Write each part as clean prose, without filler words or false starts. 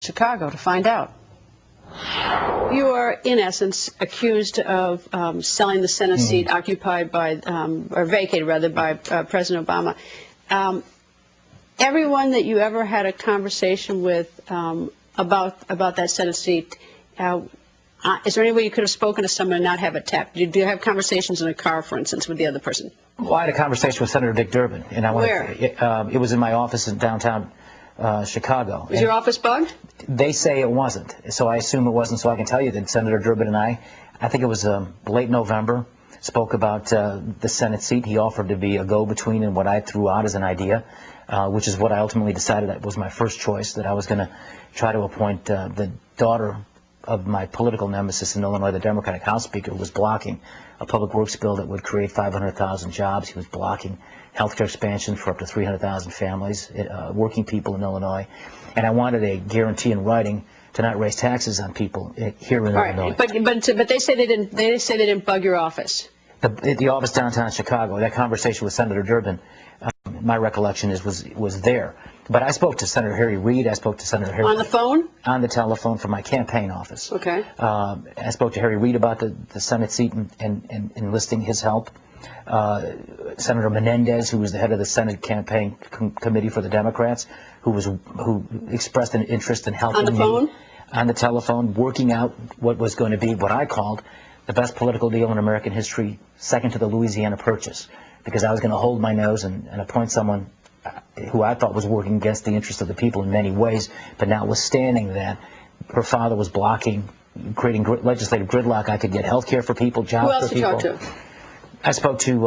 Chicago to find out. You are, in essence, accused of selling the Senate seat occupied by, or vacated rather, by President Obama. Everyone that you ever had a conversation with about that Senate seat, is there any way you could have spoken to someone and not have it tapped? Do you have conversations in a car, for instance, with the other person? Well, I had a conversation with Senator Dick Durbin, and I Where? It was in my office in downtown Chicago. Was your office bugged? They say it wasn't, so I assume it wasn't. So I can tell you that Senator Durbin and I think it was late November, spoke about the Senate seat. He offered to be a go-between in what I threw out as an idea, which is what I ultimately decided that was my first choice, that I was going to try to appoint the daughter of my political nemesis in Illinois, the Democratic House Speaker, who was blocking a public works bill that would create 500,000 jobs. He was blocking healthcare expansion for up to 300,000 families, working people in Illinois. And I wanted a guarantee in writing to not raise taxes on people here in Illinois. But they say they didn't. They say they didn't bug your office. The office downtown Chicago. That conversation with Senator Durbin, my recollection was there. But I spoke to Senator Harry Reid. I spoke to Senator Harry on the phone, on the telephone from my campaign office. Okay. I spoke to Harry Reid about the Senate seat and enlisting his help. Senator Menendez, who was the head of the Senate campaign committee for the Democrats, who expressed an interest in helping on the phone, me on the telephone, working out what was going to be what I called the best political deal in American history, second to the Louisiana Purchase, because I was going to hold my nose and appoint someone who I thought was working against the interest of the people in many ways, but notwithstanding that, her father was blocking, creating legislative gridlock. I could get health care for people, jobs for people. Who else did you talk to? I spoke to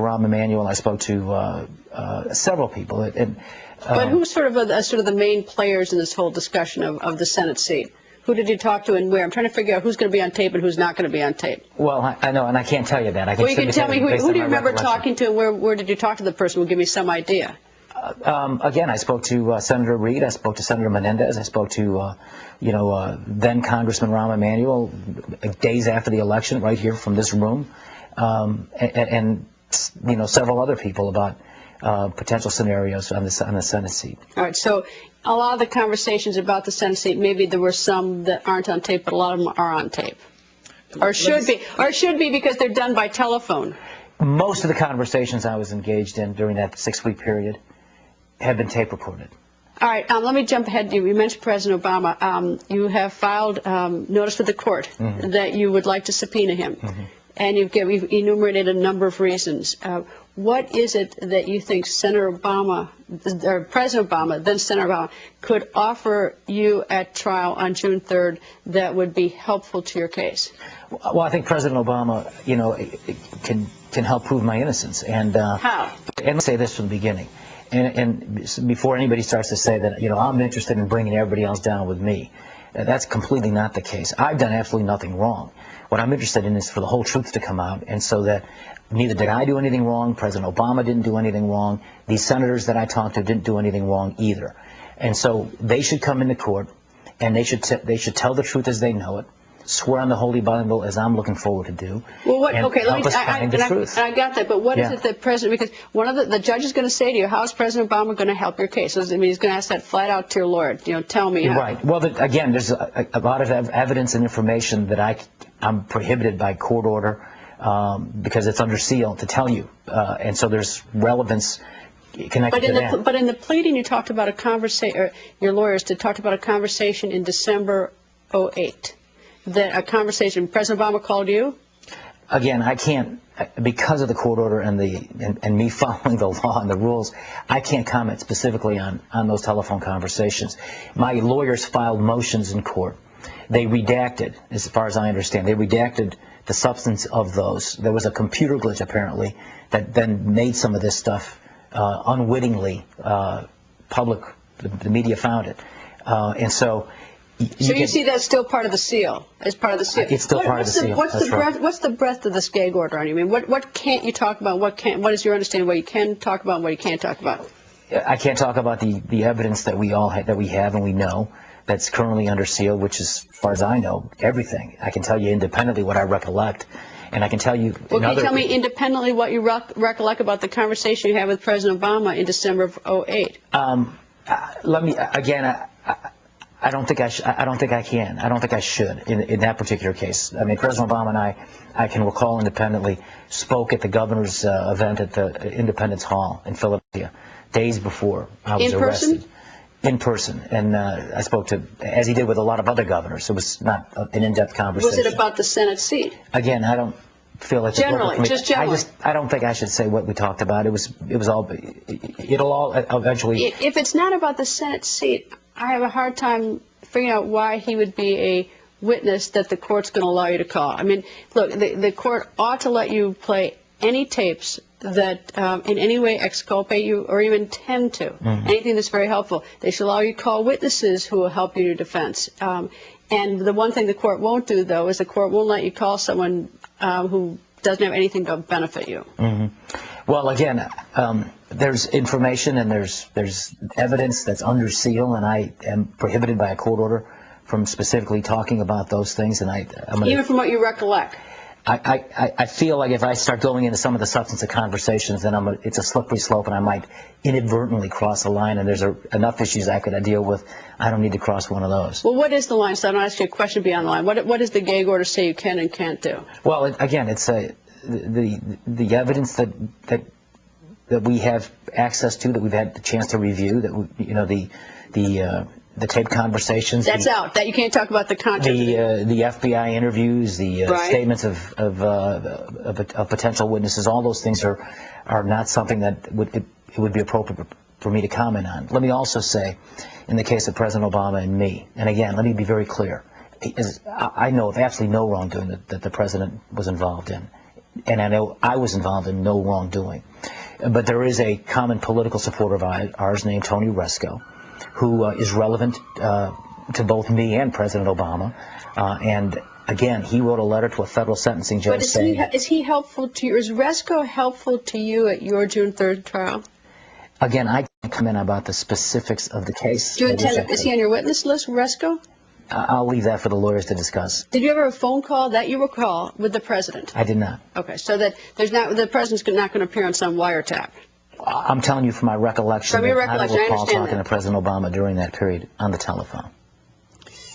Rahm Emanuel. I spoke to several people. But who's sort of the main players in this whole discussion of the Senate seat? Who did you talk to and where? I'm trying to figure out who's going to be on tape and who's not going to be on tape. Well, I know, and I can't tell you that. Well, you can tell me who do you remember talking to, and where did you talk to the person? Will give me some idea. Again, I spoke to Senator Reid. I spoke to Senator Menendez. I spoke to, then Congressman Rahm Emanuel days after the election, right here from this room, and several other people about potential scenarios on the Senate seat. All right. So a lot of the conversations about the Senate seat, maybe there were some that aren't on tape, but a lot of them are on tape, or should be because they're done by telephone. Most of the conversations I was engaged in during that 6-week period have been tape recorded. All right, let me jump ahead. You mentioned President Obama. You have filed notice with the court that you would like to subpoena him, and you've enumerated a number of reasons. What is it that you think Senator Obama, or President Obama, then Senator Obama, could offer you at trial on June 3rd that would be helpful to your case? Well, I think President Obama, can help prove my innocence. And how? And let's say this from the beginning. And before anybody starts to say that, I'm interested in bringing everybody else down with me, that's completely not the case. I've done absolutely nothing wrong. What I'm interested in is for the whole truth to come out, and so that neither did I do anything wrong, President Obama didn't do anything wrong, these senators that I talked to didn't do anything wrong either. And so they should come into court, and they should tell the truth as they know it, swear on the Holy Bible, as I'm looking forward to do. Well, what? And okay, let me. I got that, but what is it that President? Because one of the judge is going to say to you, "How is President Obama going to help your case?" I mean, he's going to ask that flat out to your lawyer. Tell me. How. Right. Well, again, there's a lot of evidence and information that I'm prohibited by court order because it's under seal to tell you, and so there's relevance connected to that. But in the pleading, you talked about a conversation. Or your lawyers talked about a conversation in December '08. That a conversation, President Obama called you? Again, I can't, because of the court order and me following the law and the rules, I can't comment specifically on those telephone conversations. My lawyers filed motions in court. They redacted, as far as I understand, they redacted the substance of those. There was a computer glitch, apparently, that then made some of this stuff unwittingly public. The media found it. And so... you see that's still part of the seal, as part of the seal. It's still part of the seal. What's the breadth of this gag order on you? I mean, what can't you talk about? What is your understanding of what you can talk about and what you can't talk about? I can't talk about the evidence that we have and we know that's currently under seal, which is, as far as I know, everything. I can tell you independently what I recollect, and I can tell you. Well, can you tell me independently what you recollect about the conversation you had with President Obama in December of '08? Let me again. I don't think I can. I don't think I should in that particular case. I mean, President Obama and I can recall independently, spoke at the governor's event at the Independence Hall in Philadelphia days before I was arrested. In person, and I spoke to, as he did with a lot of other governors. It was not an in-depth conversation. Was it about the Senate seat? Again, I don't feel it's generally, just generally. I don't think I should say what we talked about. It'll all eventually. If it's not about the Senate seat, I have a hard time figuring out why he would be a witness that the court's going to allow you to call. I mean, look, the court ought to let you play any tapes that in any way exculpate you or even tend to. Anything that's very helpful. They should allow you to call witnesses who will help you in your defense. And the one thing the court won't do, though, is the court won't let you call someone who doesn't have anything to benefit you. Well, again, there's information and there's evidence that's under seal, and I am prohibited by a court order from specifically talking about those things. And I'm gonna, even from what you recollect. I feel like if I start going into some of the substance of conversations, then it's a slippery slope, and I might inadvertently cross a line, and there's enough issues I could deal with. I don't need to cross one of those. Well, what is the line? So I don't ask you a question beyond the line. What does the gag order say you can and can't do? Well, again, it's the evidence that we have access to, that we've had the chance to review, that the tape conversations. That's out. That you can't talk about the content. The FBI interviews, the statements of potential witnesses. All those things are not something that it would be appropriate for me to comment on. Let me also say, in the case of President Obama and me, and again, let me be very clear. I know of absolutely no wrongdoing that the president was involved in, and I know I was involved in no wrongdoing. But there is a common political supporter of ours named Tony Resco, who is relevant to both me and President Obama. And again, he wrote a letter to a federal sentencing judge saying... But is he helpful to you? Is Resco helpful to you at your June 3rd trial? Again, I can't comment about the specifics of the case. Is he on your witness list, Resco? I'll leave that for the lawyers to discuss. Did you ever have a phone call that you recall with the president? I did not. Okay, so that the president's not going to appear on some wiretap. I'm telling you from my recollection. From your recollection, I understand talking to President Obama during that period on the telephone.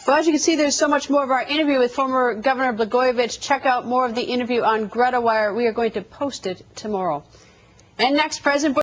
Well, as you can see, there's so much more of our interview with former Governor Blagojevich. Check out more of the interview on Greta Wire. We are going to post it tomorrow. And next, President Bush.